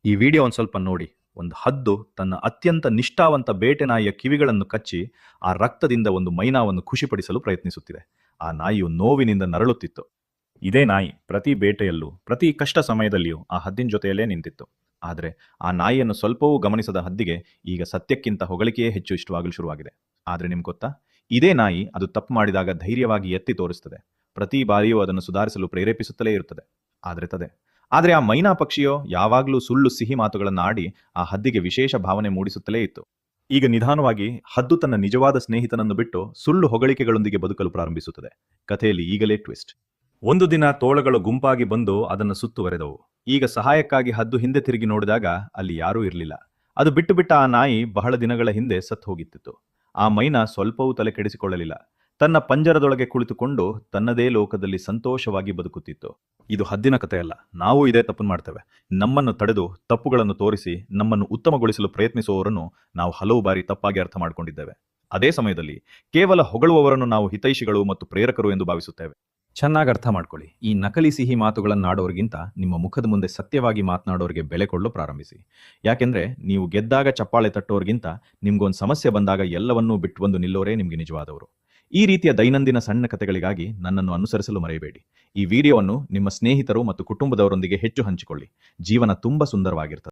ಈ ವಿಡಿಯೋ ಒಂದು ಸ್ವಲ್ಪ ನೋಡಿ. ಒಂದು ಹದ್ದು ತನ್ನ ಅತ್ಯಂತ ನಿಷ್ಠಾವಂತ ಬೇಟೆ ನಾಯಿಯ ಕಿವಿಗಳನ್ನು ಕಚ್ಚಿ ಆ ರಕ್ತದಿಂದ ಒಂದು ಮೈನಾವನ್ನು ಖುಷಿಪಡಿಸಲು ಪ್ರಯತ್ನಿಸುತ್ತಿದೆ. ಆ ನಾಯಿಯು ನೋವಿನಿಂದ ನರಳುತ್ತಿತ್ತು. ಇದೇ ನಾಯಿ ಪ್ರತಿ ಬೇಟೆಯಲ್ಲೂ ಪ್ರತಿ ಕಷ್ಟ ಸಮಯದಲ್ಲಿಯೂ ಆ ಹದ್ದಿನ ಜೊತೆಯಲ್ಲೇ ನಿಂತಿತ್ತು. ಆದರೆ ಆ ನಾಯಿಯನ್ನು ಸ್ವಲ್ಪವೂ ಗಮನಿಸದ ಹದ್ದಿಗೆ ಈಗ ಸತ್ಯಕ್ಕಿಂತ ಹೊಗಳಿಕೆಯೇ ಹೆಚ್ಚು ಇಷ್ಟವಾಗಲು ಶುರುವಾಗಿದೆ. ಆದರೆ ನಿಮ್ಗೆ ಗೊತ್ತಾ, ಇದೇ ನಾಯಿ ಅದು ತಪ್ಪು ಮಾಡಿದಾಗ ಧೈರ್ಯವಾಗಿ ಎತ್ತಿ ತೋರಿಸುತ್ತದೆ. ಪ್ರತಿ ಬಾರಿಯೂ ಅದನ್ನು ಸುಧಾರಿಸಲು ಪ್ರೇರೇಪಿಸುತ್ತಲೇ ಇರುತ್ತದೆ. ಆದರೆ ಆ ಮೈನಾ ಪಕ್ಷಿಯೋ ಯಾವಾಗಲೂ ಸುಳ್ಳು ಸಿಹಿ ಮಾತುಗಳನ್ನು ಆಡಿ ಆ ಹದ್ದಿಗೆ ವಿಶೇಷ ಭಾವನೆ ಮೂಡಿಸುತ್ತಲೇ ಇತ್ತು. ಈಗ ನಿಧಾನವಾಗಿ ಹದ್ದು ತನ್ನ ನಿಜವಾದ ಸ್ನೇಹಿತನನ್ನು ಬಿಟ್ಟು ಸುಳ್ಳು ಹೊಗಳಿಕೆಗಳೊಂದಿಗೆ ಬದುಕಲು ಪ್ರಾರಂಭಿಸುತ್ತದೆ. ಕಥೆಯಲ್ಲಿ ಈಗಲೇ ಟ್ವಿಸ್ಟ್. ಒಂದು ದಿನ ತೋಳಗಳು ಗುಂಪಾಗಿ ಬಂದು ಅದನ್ನು ಸುತ್ತುವರೆದವು. ಈಗ ಸಹಾಯಕ್ಕಾಗಿ ಹದ್ದು ಹಿಂದೆ ತಿರುಗಿ ನೋಡಿದಾಗ ಅಲ್ಲಿ ಯಾರೂ ಇರಲಿಲ್ಲ. ಅದು ಬಿಟ್ಟು ಬಿಟ್ಟ ಆ ನಾಯಿ ಬಹಳ ದಿನಗಳ ಹಿಂದೆ ಸತ್ತು ಹೋಗಿತ್ತಿತ್ತು. ಆ ಮೈನಾ ಸ್ವಲ್ಪವೂ ತಲೆ ಕೆಡಿಸಿಕೊಳ್ಳಲಿಲ್ಲ. ತನ್ನ ಪಂಜರದೊಳಗೆ ಕುಳಿತುಕೊಂಡು ತನ್ನದೇ ಲೋಕದಲ್ಲಿ ಸಂತೋಷವಾಗಿ ಬದುಕುತ್ತಿತ್ತು. ಇದು ಹದ್ದಿನ ಕಥೆಯಲ್ಲ. ನಾವು ಇದೇ ತಪ್ಪನ್ನು ಮಾಡ್ತೇವೆ. ನಮ್ಮನ್ನು ತಡೆದು ತಪ್ಪುಗಳನ್ನು ತೋರಿಸಿ ನಮ್ಮನ್ನು ಉತ್ತಮಗೊಳಿಸಲು ಪ್ರಯತ್ನಿಸುವವರನ್ನು ನಾವು ಹಲವು ಬಾರಿ ತಪ್ಪಾಗಿ ಅರ್ಥ ಮಾಡಿಕೊಂಡಿದ್ದೇವೆ. ಅದೇ ಸಮಯದಲ್ಲಿ ಕೇವಲ ಹೊಗಳುವವರನ್ನು ನಾವು ಹಿತೈಷಿಗಳು ಮತ್ತು ಪ್ರೇರಕರು ಎಂದು ಭಾವಿಸುತ್ತೇವೆ. ಚೆನ್ನಾಗಿ ಅರ್ಥ ಮಾಡ್ಕೊಳ್ಳಿ. ಈ ನಕಲಿ ಸಿಹಿ ಮಾತುಗಳನ್ನಾಡೋರಿಗಿಂತ ನಿಮ್ಮ ಮುಖದ ಮುಂದೆ ಸತ್ಯವಾಗಿ ಮಾತನಾಡೋರಿಗೆ ಬೆಲೆ ಕೊಡಲು ಪ್ರಾರಂಭಿಸಿ. ಯಾಕೆಂದ್ರೆ ನೀವು ಗೆದ್ದಾಗ ಚಪ್ಪಾಳೆ ತಟ್ಟೋರಿಗಿಂತ ನಿಮ್ಗೊಂದು ಸಮಸ್ಯೆ ಬಂದಾಗ ಎಲ್ಲವನ್ನೂ ಬಿಟ್ಟು ಬಂದು ನಿಲ್ಲೋರೇ ನಿಮ್ಗೆ ನಿಜವಾದವರು. ಈ ರೀತಿಯ ದೈನಂದಿನ ಸಣ್ಣ ಕಥೆಗಳಿಗಾಗಿ ನನ್ನನ್ನು ಅನುಸರಿಸಲು ಮರೆಯಬೇಡಿ. ಈ ವಿಡಿಯೋವನ್ನು ನಿಮ್ಮ ಸ್ನೇಹಿತರು ಮತ್ತು ಕುಟುಂಬದವರೊಂದಿಗೆ ಹೆಚ್ಚು ಹಂಚಿಕೊಳ್ಳಿ. ಜೀವನ ತುಂಬಾ ಸುಂದರವಾಗಿರ್ತದೆ.